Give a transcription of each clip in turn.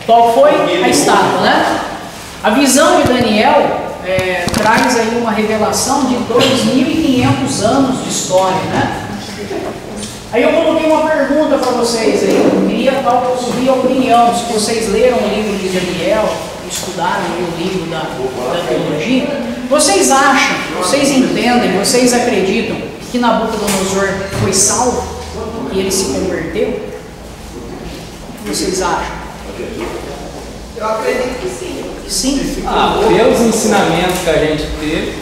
Qual foi a estátua, né? A visão de Daniel traz aí uma revelação de 2.500 anos de história, né? Aí eu coloquei uma pergunta para vocês aí, eu queria ouvir a opinião, se vocês leram o livro de Daniel, estudaram o livro da teologia, vocês acham, vocês entendem, vocês acreditam que Nabucodonosor foi salvo, que ele se converteu? O que vocês acham? Eu acredito que sim. Sim? Pelos ensinamentos que a gente teve,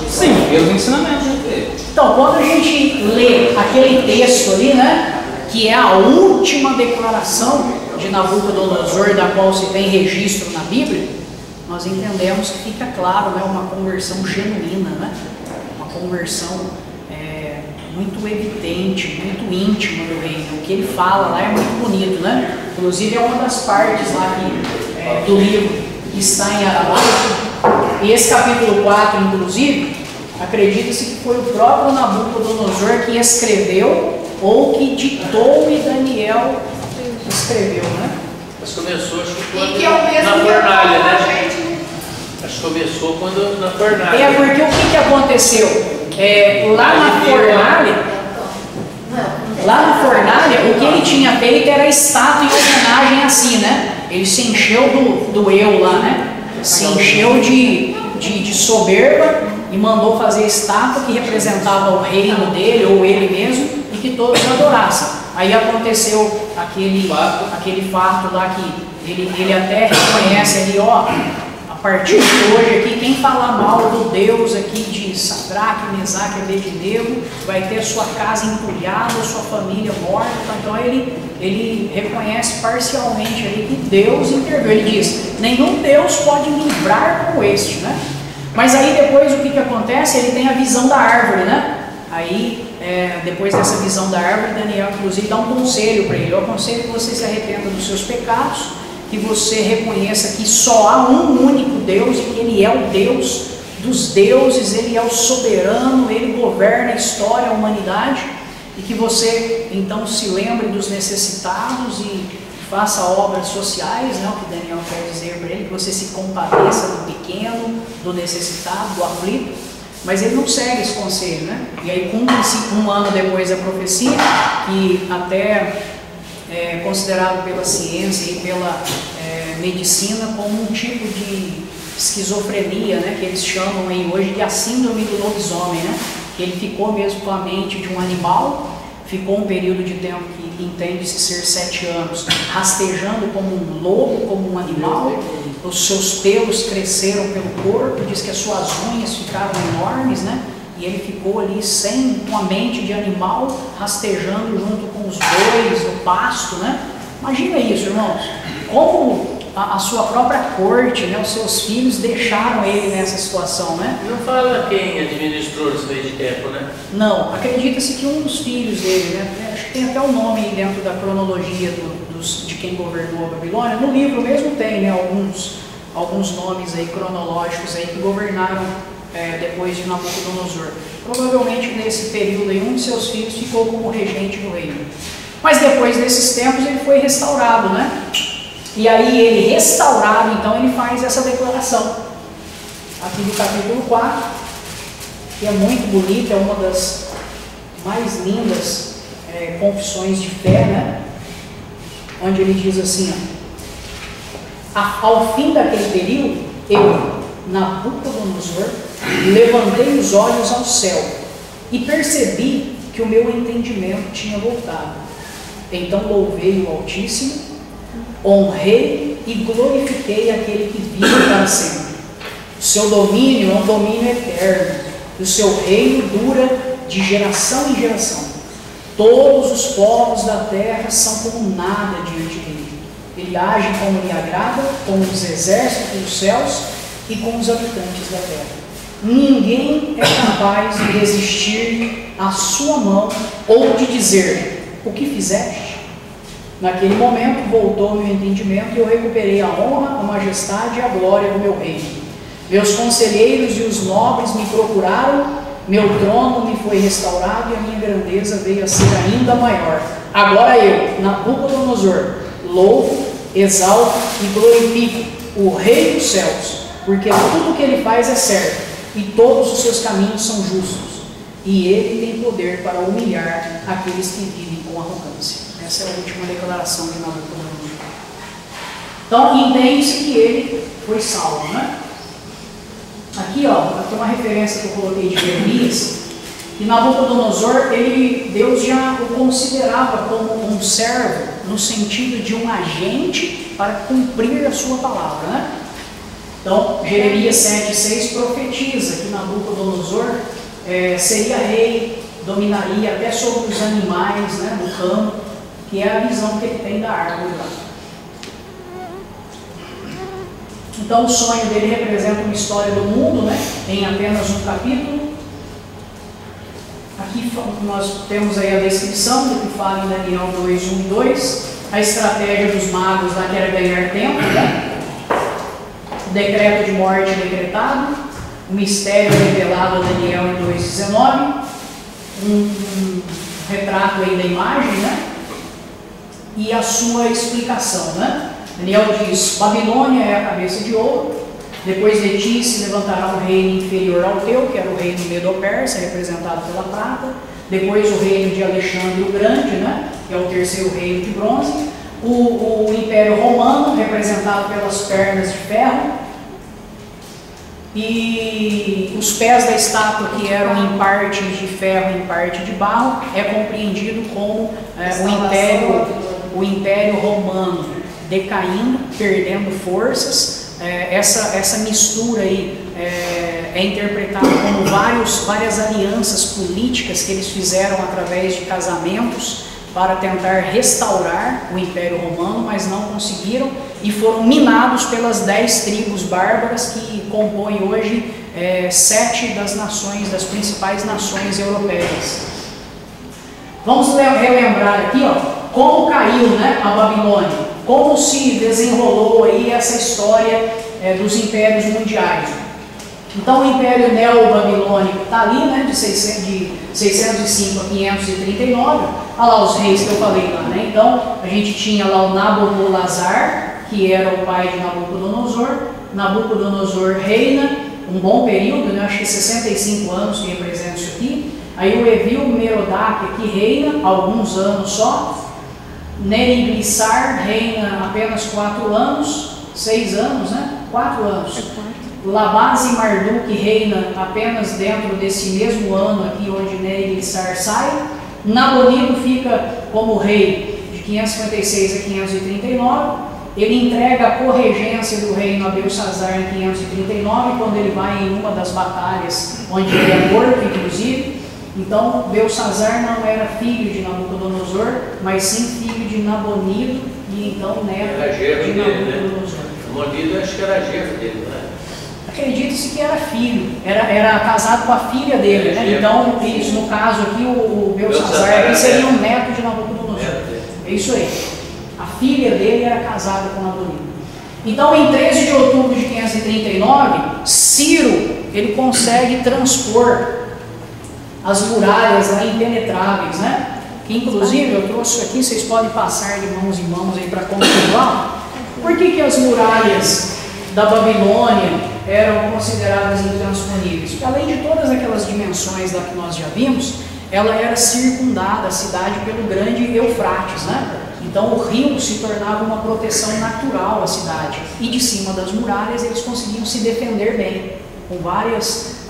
sim, pelos ensinamentos que a gente teve. Então, quando a gente lê aquele texto ali, né, que é a última declaração de Nabucodonosor, da qual se tem registro na Bíblia, nós entendemos que fica claro, né, uma conversão genuína, né, uma conversão muito evidente, muito íntima do reino. O que ele fala lá é muito bonito, né? Inclusive é uma das partes lá do livro que está em aramaico. E esse capítulo 4, inclusive, acredita-se que foi o próprio Nabucodonosor que escreveu ou que ditou e Daniel escreveu, né? Mas começou, acho que quando E que é o mesmo na que fornalha, a né? gente... Acho que começou quando na fornalha. É porque o que aconteceu? Lá na fornalha, o que ele tinha feito era estátua em homenagem assim, né? Ele se encheu do eu lá, né? Se encheu de soberba e mandou fazer estátua que representava o reino dele ou ele mesmo e que todos adorassem. Aí aconteceu aquele fato lá que ele até reconhece ali, ó, a partir de hoje aqui, quem falar mal do Deus aqui de Sadraque, Mesaque e Abednego vai ter sua casa entulhada, sua família morta. Então ele reconhece parcialmente ali que Deus interveio. Ele diz, nenhum Deus pode livrar como este, né? Mas aí depois o que acontece? Ele tem a visão da árvore, né? Aí depois dessa visão da árvore, Daniel inclusive dá um conselho para ele. Eu aconselho que você se arrependa dos seus pecados, que você reconheça que só há um único Deus e que Ele é o Deus dos deuses, Ele é o soberano, Ele governa a história, a humanidade, e que você então se lembre dos necessitados e faça obras sociais, né, o que Daniel quer dizer para ele, que você se compadeça do pequeno, do necessitado, do aflito. Mas ele não segue esse conselho, né? E aí cumpre-se um ano depois da profecia, que até é considerado pela ciência e pela medicina como um tipo de esquizofrenia, né, que eles chamam aí hoje de a síndrome do lobisomem, né, que ele ficou mesmo com a mente de um animal, ficou um período de tempo que entende-se ser 7 anos, rastejando como um lobo, como um animal, os seus pelos cresceram pelo corpo, diz que as suas unhas ficaram enormes, né, e ele ficou ali com a mente de animal, rastejando junto com os bois no pasto, né? Imagina isso, irmãos, como a sua própria corte, né, os seus filhos deixaram ele nessa situação, né? Não fala quem administrou esse meio de tempo, né? Não, acredita-se que um dos filhos dele, né, acho que tem até um nome aí dentro da cronologia de quem governou a Babilônia, no livro mesmo tem, né, alguns nomes aí cronológicos aí que governaram depois de Nabucodonosor. Provavelmente nesse período aí um de seus filhos ficou como regente do reino. Mas depois desses tempos ele foi restaurado, né? E aí ele restaurado, então ele faz essa declaração aqui do capítulo 4, que é muito bonita, é uma das mais lindas confissões de fé, né? Onde ele diz assim, ó, ao fim daquele período, eu, Nabucodonosor, levantei os olhos ao céu e percebi que o meu entendimento tinha voltado. Então louvei o Altíssimo, honrei e glorifiquei aquele que vive para sempre. O seu domínio é um domínio eterno, e o seu reino dura de geração em geração. Todos os povos da terra são como nada diante dele. Ele age como lhe agrada, com os exércitos dos céus e com os habitantes da terra. Ninguém é capaz de resistir à sua mão ou de dizer, o que fizeste? Naquele momento voltou meu entendimento e eu recuperei a honra, a majestade e a glória do meu reino. Meus conselheiros e os nobres me procuraram, meu trono me foi restaurado e a minha grandeza veio a ser ainda maior. Agora eu, Nabucodonosor, louvo, exalto e glorifico o Rei dos céus, porque tudo que ele faz é certo, e todos os seus caminhos são justos, e ele tem poder para humilhar aqueles que vivem com arrogância. Essa é a última declaração de Nabucodonosor. Então, entende-se que ele foi salvo, né? Aqui, ó, tem uma referência que eu coloquei de Jeremias, que Nabucodonosor, Deus já o considerava como um servo, no sentido de um agente para cumprir a sua palavra, né? Então, Jeremias 7,6 profetiza que Nabucodonosor seria rei, dominaria até sobre os animais, né, no campo, que é a visão que ele tem da árvore lá. Então o sonho dele representa uma história do mundo, né, em apenas um capítulo. Aqui nós temos aí a descrição do que fala em Daniel 2, 1 e 2, a estratégia dos magos lá que era ganhar tempo, né? O decreto de morte decretado, o mistério revelado a Daniel em 2,19, um retrato aí da imagem, né? E a sua explicação, né? Daniel diz: Babilônia é a cabeça de ouro, depois de ti se levantará um reino inferior ao teu, que era o reino Medo-Persa, representado pela prata, depois o reino de Alexandre o Grande, né? Que é o terceiro reino de bronze, o Império Romano, representado pelas pernas de ferro, e os pés da estátua, que eram em parte de ferro e em parte de barro, é compreendido como o Império Romano decaindo, perdendo forças. Essa mistura aí é interpretada como várias alianças políticas que eles fizeram através de casamentos para tentar restaurar o Império Romano, mas não conseguiram e foram minados pelas 10 tribos bárbaras que compõem hoje 7 das principais nações europeias. Vamos relembrar aqui, ó, como caiu, né, a Babilônia, como se desenrolou aí essa história dos impérios mundiais. Então o Império Neo-Babilônico está ali, né, de 605 a 539, olha lá os reis que eu falei lá, né? Então a gente tinha lá o Nabopolassar, que era o pai de Nabucodonosor. Nabucodonosor reina um bom período, né, acho que 65 anos que representa isso aqui. Aí o Evil-Merodach aqui reina alguns anos só. Neriglissar reina apenas 4 anos, 6 anos, né? 4 anos. Labás e Marduk reina apenas dentro desse mesmo ano aqui onde Neriglissar sai. Nabonido fica como rei de 556 a 539. Ele entrega a corregência do reino a Belsazar em 539, quando ele vai em uma das batalhas onde ele é morto, inclusive. Então, Belsazar não era filho de Nabucodonosor, mas sim filho de Nabonido e então neto de Nabucodonosor. Nabonido acho que era genro dele, né? Acredita-se que era filho, era casado com a filha dele, né? Então, isso, no caso aqui, o Belsazar seria um neto de Nabucodonosor. É isso aí. A filha dele era casada com Nabonido. Então, em 13 de outubro de 539, Ciro ele consegue transpor as muralhas lá impenetráveis, né? Que inclusive eu trouxe isso aqui, vocês podem passar de mãos em mãos aí para comprovar. Por que as muralhas da Babilônia eram consideradas intransponíveis? Porque além de todas aquelas dimensões lá que nós já vimos, ela era circundada, a cidade, pelo grande Eufrates, né? Então o rio se tornava uma proteção natural à cidade. E de cima das muralhas eles conseguiam se defender bem, com vários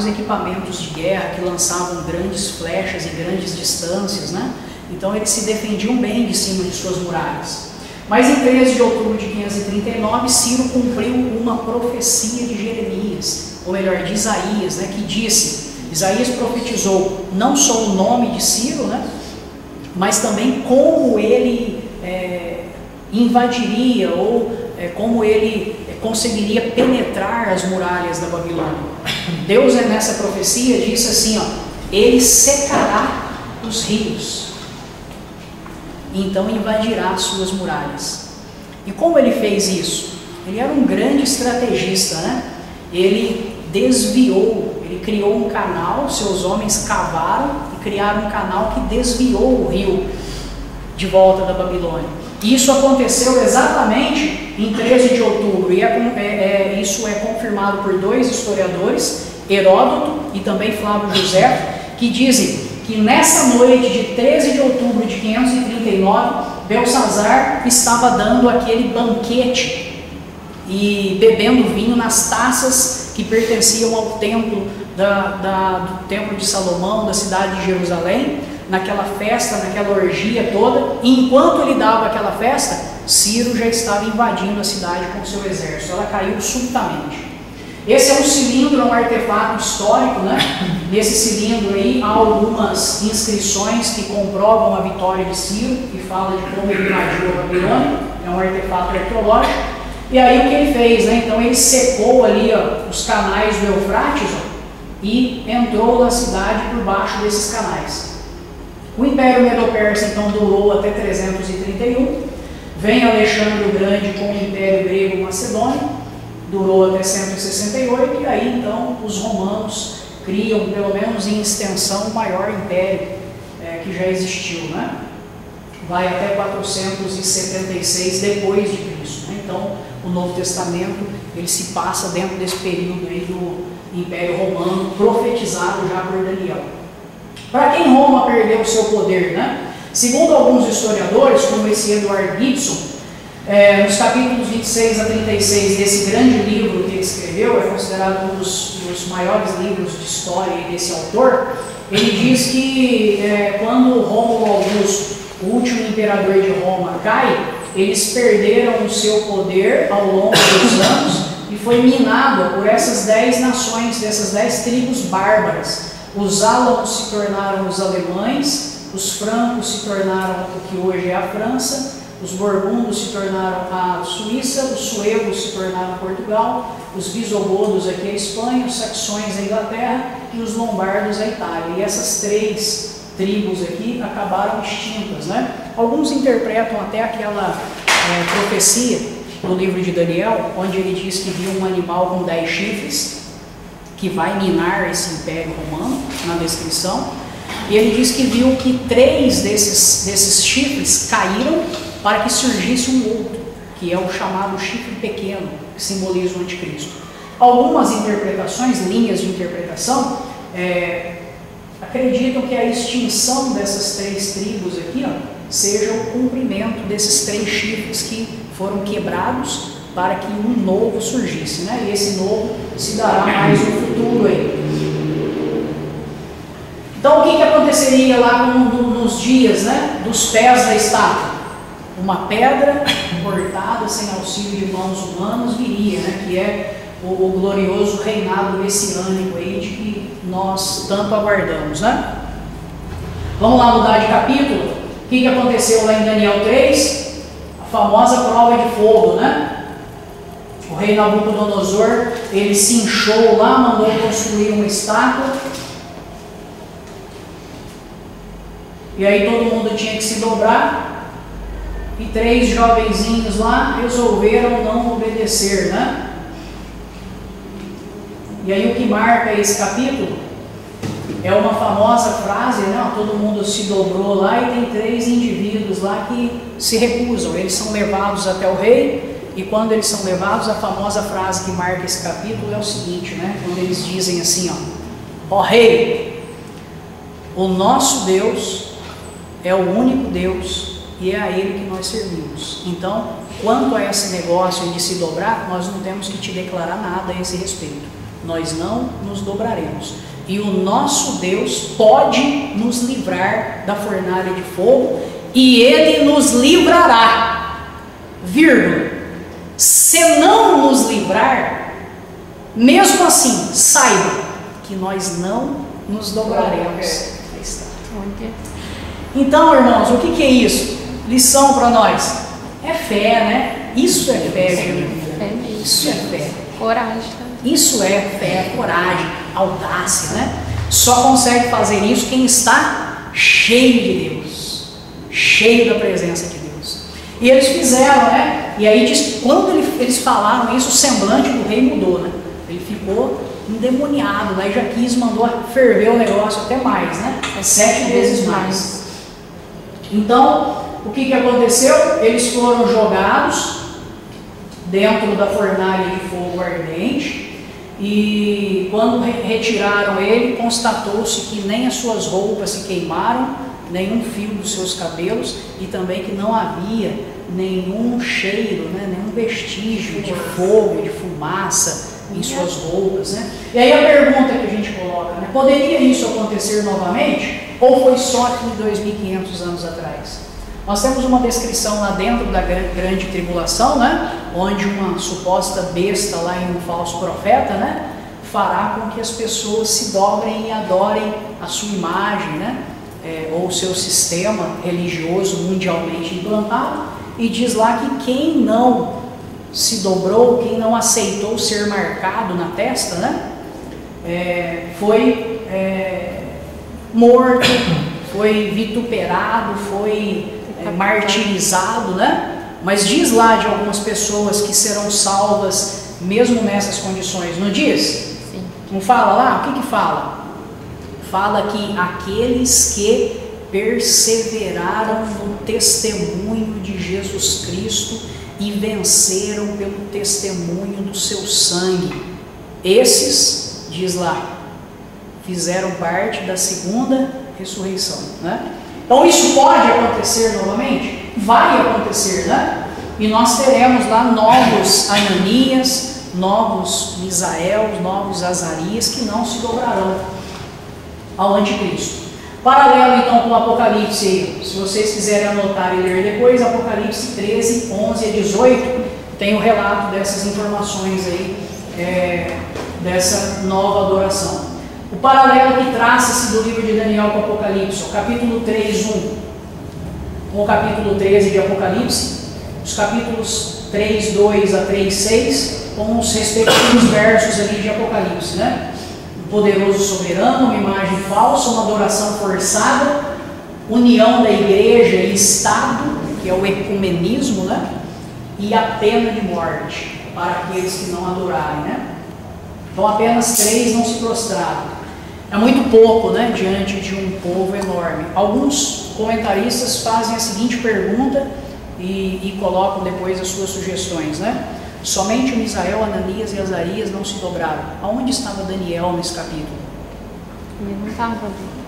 equipamentos de guerra que lançavam grandes flechas em grandes distâncias, né? Então eles se defendiam bem de cima de suas muralhas. Mas em 13 de outubro de 539, Ciro cumpriu uma profecia de Jeremias, ou melhor, de Isaías, né? Que disse, Isaías profetizou não só o nome de Ciro, né? Mas também como ele invadiria ou como ele conseguiria penetrar as muralhas da Babilônia. Deus nessa profecia disse assim, ó, ele secará os rios, então invadirá as suas muralhas. E como ele fez isso? Ele era um grande estrategista, né? Ele desviou, ele criou um canal, seus homens cavaram e criaram um canal que desviou o rio de volta da Babilônia. Isso aconteceu exatamente em 13 de outubro, e isso é confirmado por dois historiadores, Heródoto e também Flávio José, que dizem que nessa noite de 13 de outubro de 539, Belsazar estava dando aquele banquete e bebendo vinho nas taças que pertenciam ao templo do templo de Salomão, da cidade de Jerusalém, naquela festa, naquela orgia toda. E enquanto ele dava aquela festa, Ciro já estava invadindo a cidade com seu exército. Ela caiu subitamente. Esse é um cilindro, um artefato histórico, né? Nesse cilindro aí há algumas inscrições que comprovam a vitória de Ciro, que fala de como ele invadiu a Babilônia. É um artefato arqueológico. E aí o que ele fez, né? Então ele secou ali, ó, os canais do Eufrates, ó, e entrou na cidade por baixo desses canais. O Império Medo-Persa então durou até 331. Vem Alexandre o Grande com o Império Grego-Macedônio. Durou até 168, e aí então os romanos criam, pelo menos em extensão, o maior império que já existiu, né? Vai até 476 depois de Cristo, né? Então o Novo Testamento ele se passa dentro desse período aí do Império Romano, profetizado já por Daniel. Para quem Roma perdeu o seu poder, né? Segundo alguns historiadores, como esse Edward Gibson, nos capítulos 26 a 36 desse grande livro que ele escreveu, é considerado um dos maiores livros de história desse autor. Ele diz que quando Rômulo Augusto, o último imperador de Roma, cai, eles perderam o seu poder ao longo dos anos e foi minado por essas 10 nações, dessas 10 tribos bárbaras. Os álamos se tornaram os alemães, os francos se tornaram o que hoje é a França, os burgundos se tornaram a Suíça, os suevos se tornaram Portugal, os visigodos aqui a Espanha, os saxões a Inglaterra e os lombardos a Itália. E essas 3 tribos aqui acabaram extintas, né? Alguns interpretam até aquela profecia no livro de Daniel, onde ele diz que viu um animal com 10 chifres, que vai minar esse império romano, na descrição. E ele diz que viu que 3 desses chifres caíram para que surgisse um outro, que é o chamado chifre pequeno, que simboliza o anticristo. Algumas interpretações, linhas de interpretação, acreditam que a extinção dessas 3 tribos aqui, ó, seja o cumprimento desses 3 chifres que foram quebrados para que um novo surgisse, né? E esse novo se dará mais no futuro aí. Então o que aconteceria lá nos dias, né, dos pés da estátua? Uma pedra cortada sem auxílio de mãos humanas viria, né, que é o glorioso reinado messiânico aí de que nós tanto aguardamos, né? Vamos lá mudar de capítulo. O que aconteceu lá em Daniel 3? A famosa prova de fogo, né? O rei Nabucodonosor, ele se inchou lá, mandou construir uma estátua. E aí todo mundo tinha que se dobrar. E 3 jovenzinhos lá resolveram não obedecer, né? E aí o que marca esse capítulo é uma famosa frase, né? Todo mundo se dobrou lá e tem 3 indivíduos lá que se recusam. Eles são levados até o rei, e quando eles são levados, a famosa frase que marca esse capítulo é o seguinte, né? Quando eles dizem assim, ó rei, o nosso Deus é o único Deus e é a Ele que nós servimos. Então, quanto a esse negócio de se dobrar, nós não temos que te declarar nada a esse respeito. Nós não nos dobraremos. E o nosso Deus pode nos livrar da fornalha de fogo, e Ele nos livrará. Vírgula. Se não nos livrar, mesmo assim, saiba que nós não nos dobraremos. Então, irmãos, o que é isso? Lição para nós. É fé, né? Isso é fé, gente. Isso é fé. Coragem também. Isso é fé, coragem, audácia, né? Só consegue fazer isso quem está cheio de Deus, cheio da presença de Deus. E eles fizeram, né? E aí diz que quando eles falaram isso, o semblante do rei mudou, né? Ele ficou endemoniado, né? E Jaquis mandou ferver o negócio até mais, né? 7 vezes mais. Então, o que aconteceu? Eles foram jogados dentro da fornalha de fogo ardente, e quando retiraram ele, constatou-se que nem as suas roupas se queimaram, nenhum fio dos seus cabelos, e também que não havia nenhum cheiro, né, nenhum vestígio de fogo, de fumaça em suas roupas, né? E aí a pergunta que a gente coloca, né, poderia isso acontecer novamente, ou foi só aqui 2.500 anos atrás? Nós temos uma descrição lá dentro da grande tribulação, né, onde uma suposta besta lá em um falso profeta, né, fará com que as pessoas se dobrem e adorem a sua imagem, né, ou o seu sistema religioso mundialmente implantado, e diz lá que quem não se dobrou, quem não aceitou ser marcado na testa, né, foi morto, foi vituperado, foi martirizado, né? Mas diz lá de algumas pessoas que serão salvas mesmo nessas condições, não diz? Sim. Não fala lá? O que fala? Fala que aqueles que perseveraram no testemunho de Jesus Cristo e venceram pelo testemunho do seu sangue, esses, diz lá, fizeram parte da segunda ressurreição, né? Então isso pode acontecer novamente? Vai acontecer, né? E nós teremos lá novos Ananias, novos Misael, novos Azarias, que não se dobrarão ao anticristo. Paralelo então com o Apocalipse, se vocês quiserem anotar e ler depois, Apocalipse 13, 11 a 18, tem o relato dessas informações aí, dessa nova adoração. O paralelo que traça-se do livro de Daniel com o Apocalipse, o capítulo 3, 1, com o capítulo 13 de Apocalipse, os capítulos 3, 2 a 3, 6, com os respectivos versos ali de Apocalipse, né? Um poderoso soberano, uma imagem falsa, uma adoração forçada, união da igreja e Estado, que é o ecumenismo, né? E a pena de morte para aqueles que não adorarem, né? Então apenas 3 não se prostraram. É muito pouco, né, diante de um povo enorme. Alguns comentaristas fazem a seguinte pergunta e colocam depois as suas sugestões, né? Somente o Misael, Ananias e Azarias não se dobraram. Aonde estava Daniel nesse capítulo? Ele não estava ali.